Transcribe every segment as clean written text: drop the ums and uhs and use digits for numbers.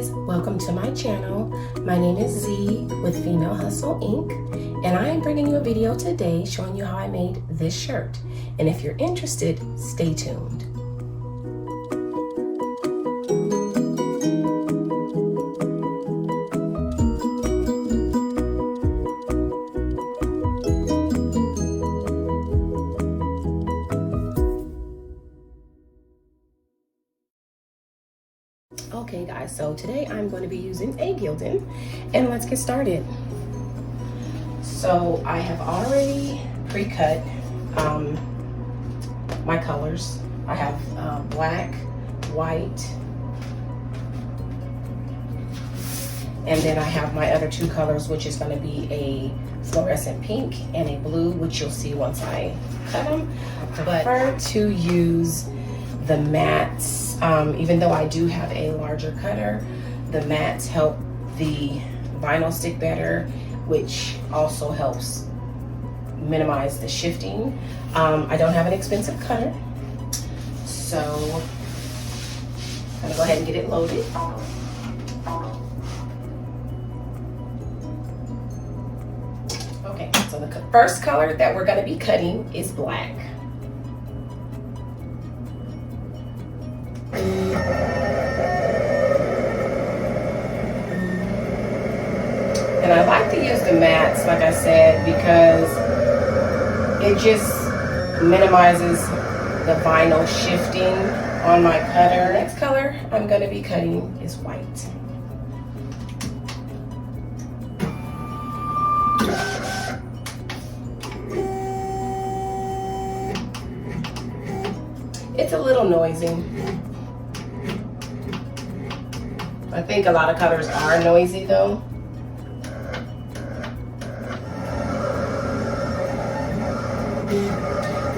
guys, welcome to my channel. My name is Z with Female Hustle Inc. and I am bringing you a video today showing you how I made this shirt. And if you're interested, stay tuned. Okay guys, so today I'm going to be using a Gildan, and let's get started. So I have already pre-cut my colors. I have black, white, and then I have my other two colors, which is going to be a fluorescent pink and a blue, which you'll see once I cut them. I prefer to use the mattes. Even though I do have a larger cutter, the mattes help the vinyl stick better, which also helps minimize the shifting. I don't have an expensive cutter, so I'm gonna go ahead and get it loaded. Okay, so the first color that we're gonna be cutting is black. And I like to use the mattes, like I said, because it just minimizes the vinyl shifting on my cutter. Next color I'm going to be cutting is white. It's a little noisy. I think a lot of colors are noisy though.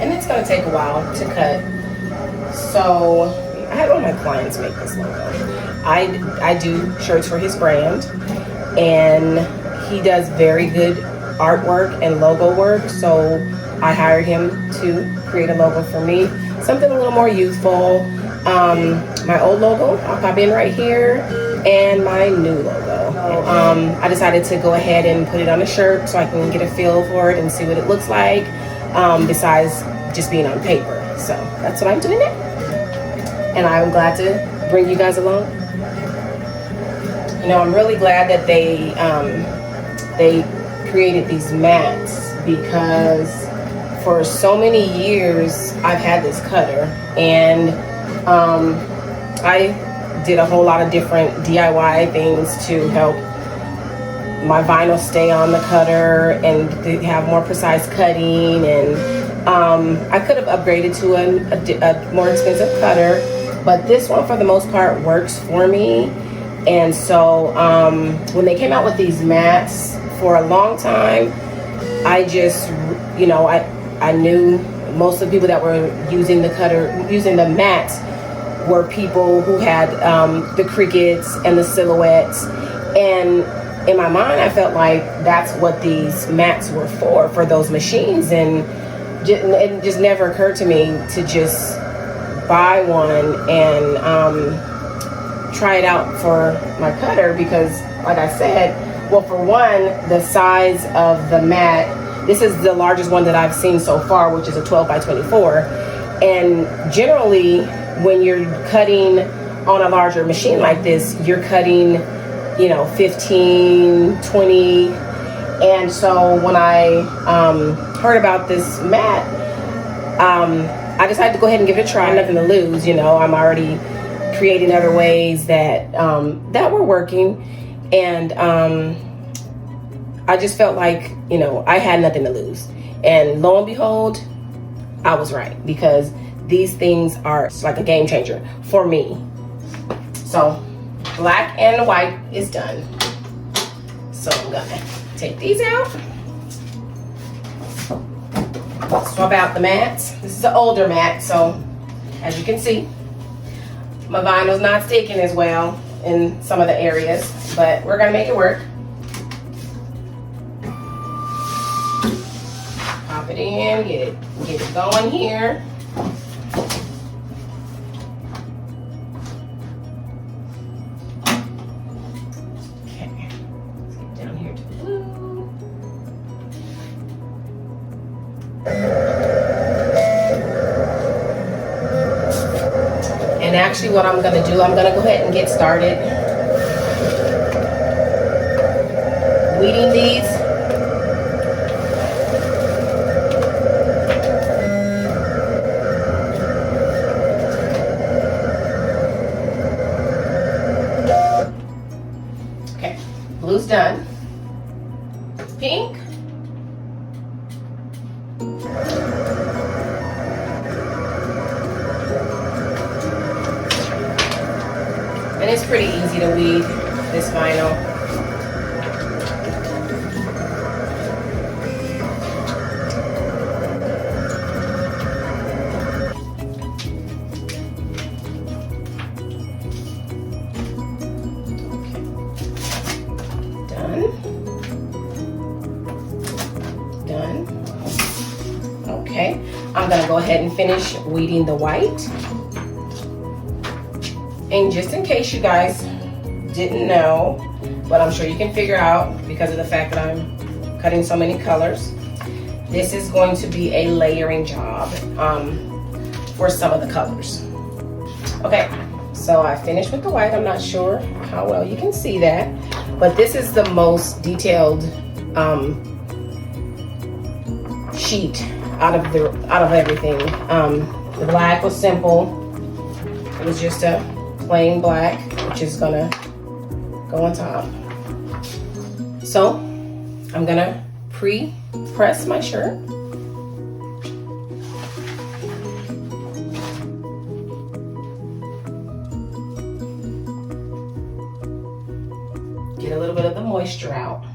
And it's going to take a while to cut. So I had one of my clients make this logo. I do shirts for his brand, and he does very good artwork and logo work. So I hired him to create a logo for me. Something a little more youthful. My old logo, I'll pop in right here, and my new logo. I decided to go ahead and put it on a shirt so I can get a feel for it and see what it looks like, besides just being on paper. So that's what I'm doing now. And I'm glad to bring you guys along. You know, I'm really glad that they created these mats, because for so many years I've had this cutter, and I did a whole lot of different DIY things to help my vinyl stay on the cutter and to have more precise cutting. And I could have upgraded to a more expensive cutter, but this one for the most part works for me. And so when they came out with these mats, for a long time I just, you know, I knew most of the people that were using the cutter, using the mats, were people who had the crickets and the silhouettes. And in my mind, I felt like that's what these mats were for those machines. And it just never occurred to me to just buy one and try it out for my cutter, because like I said, well, for one, the size of the mat, this is the largest one that I've seen so far, which is a 12 by 24. And generally, when you're cutting on a larger machine like this, you're cutting, you know, 15, 20. And so when I heard about this mat, I decided to go ahead and give it a try. Nothing to lose, you know. I'm already creating other ways that that were working, and I just felt like, you know, I had nothing to lose. And lo and behold, I was right, because these things are like a game changer for me. So black and white is done. So I'm gonna take these out, swap out the mats. This is an older mat, so as you can see, my vinyl's not sticking as well in some of the areas, but we're gonna make it work. Pop it in, get it going here. actually what I'm gonna do, I'm gonna go ahead and get started weeding these. Okay, blue's done. Pink. And it's pretty easy to weed this vinyl. Okay, I'm gonna go ahead and finish weeding the white. And just in case you guys didn't know, but I'm sure you can figure out because of the fact that I'm cutting so many colors, this is going to be a layering job for some of the colors. Okay, so I finished with the white. I'm not sure how well you can see that, but this is the most detailed sheet out of everything. The black was simple. It was just a plain black, which is gonna go on top. So I'm gonna pre-press my shirt. Get a little bit of the moisture out.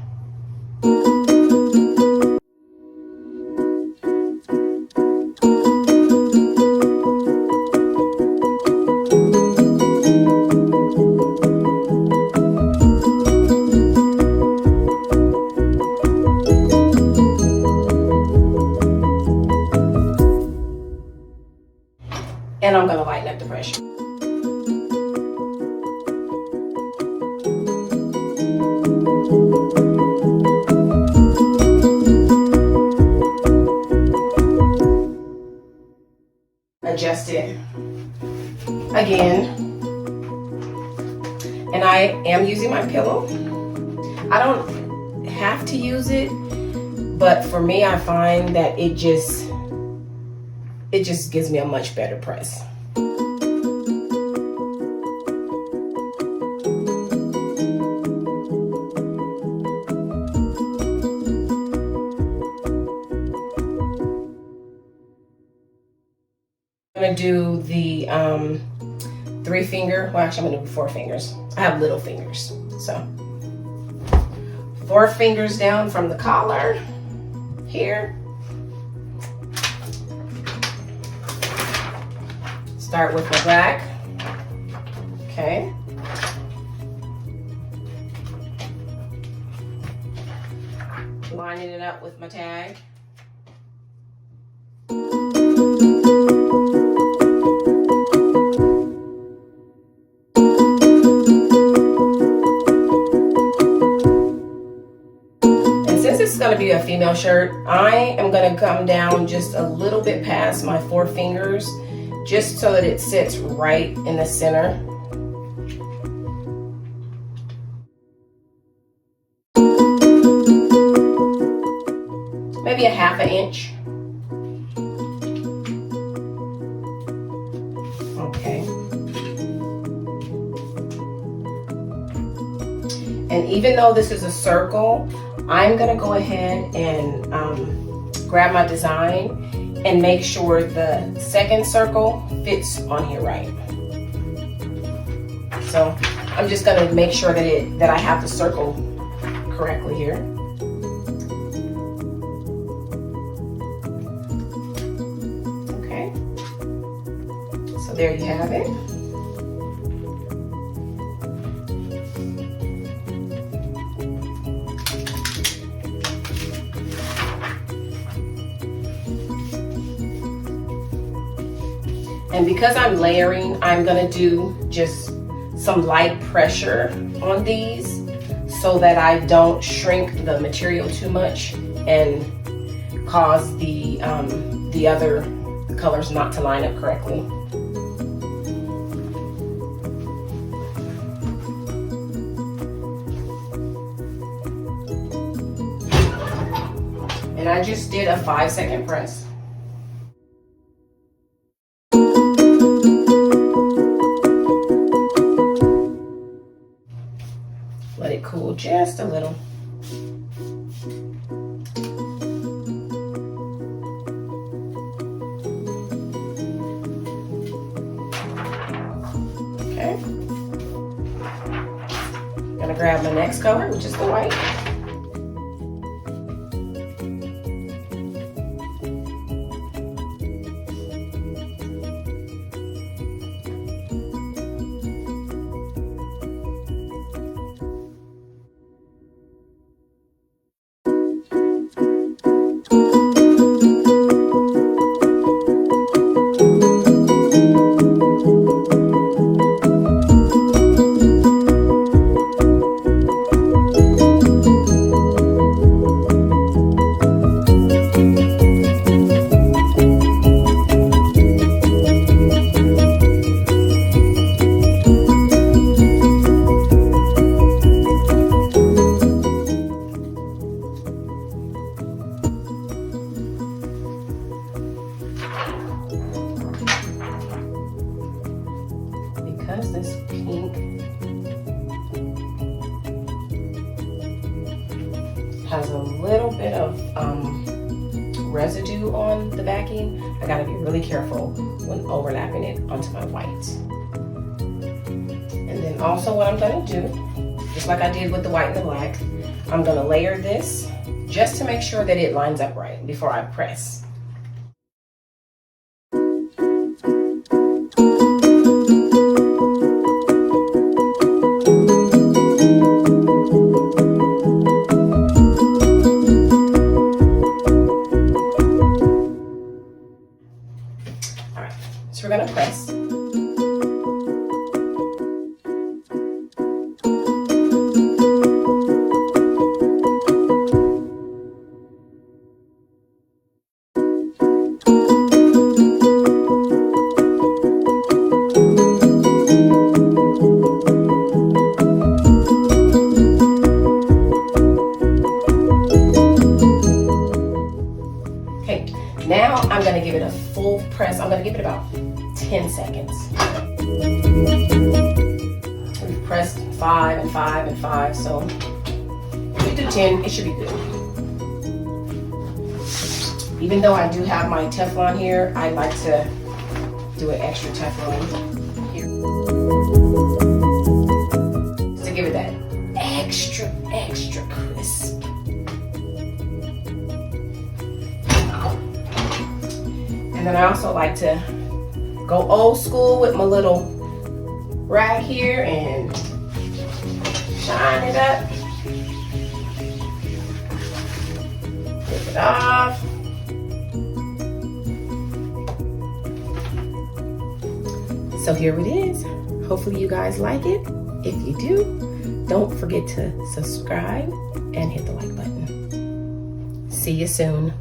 And I'm gonna lighten up the pressure. Adjust it again. And I am using my pillow. I don't have to use it, but for me, I find that it just gives me a much better press. I'm gonna do the 3 finger, well actually I'm gonna do 4 fingers. I have little fingers, so 4 fingers down from the collar here. Start with my black, okay. Lining it up with my tag. And since it's gonna be a female shirt, I am gonna come down just a little bit past my 4 fingers, just so that it sits right in the center. Maybe a 1/2 inch. Okay. And even though this is a circle, I'm gonna go ahead and grab my design and make sure the second circle fits on here right. So I'm just gonna make sure that I have the circle correctly here. Okay, so there you have it. And because I'm layering, I'm gonna do just some light pressure on these so that I don't shrink the material too much and cause the other colors not to line up correctly. I just did a 5-second press. Let it cool just a little. Okay. I'm gonna grab my next color, which is the white. Because this pink has a little bit of residue on the backing, I gotta be really careful when overlapping it onto my white. And then also what I'm gonna do, just like I did with the white and the black, I'm gonna layer this just to make sure that it lines up right before I press. So we're gonna press. Okay, now I'm gonna give it a full press. I'm gonna give it about 10 seconds. We've pressed 5 and 5 and 5, so if we do 10, it should be good. Even though I do have my Teflon here, I like to do an extra Teflon here. Just to give it that extra crisp. And then I also like to go old school with my little rag here and shine it up. Flip it off. So here it is. Hopefully you guys like it. If you do, don't forget to subscribe and hit the like button. See you soon.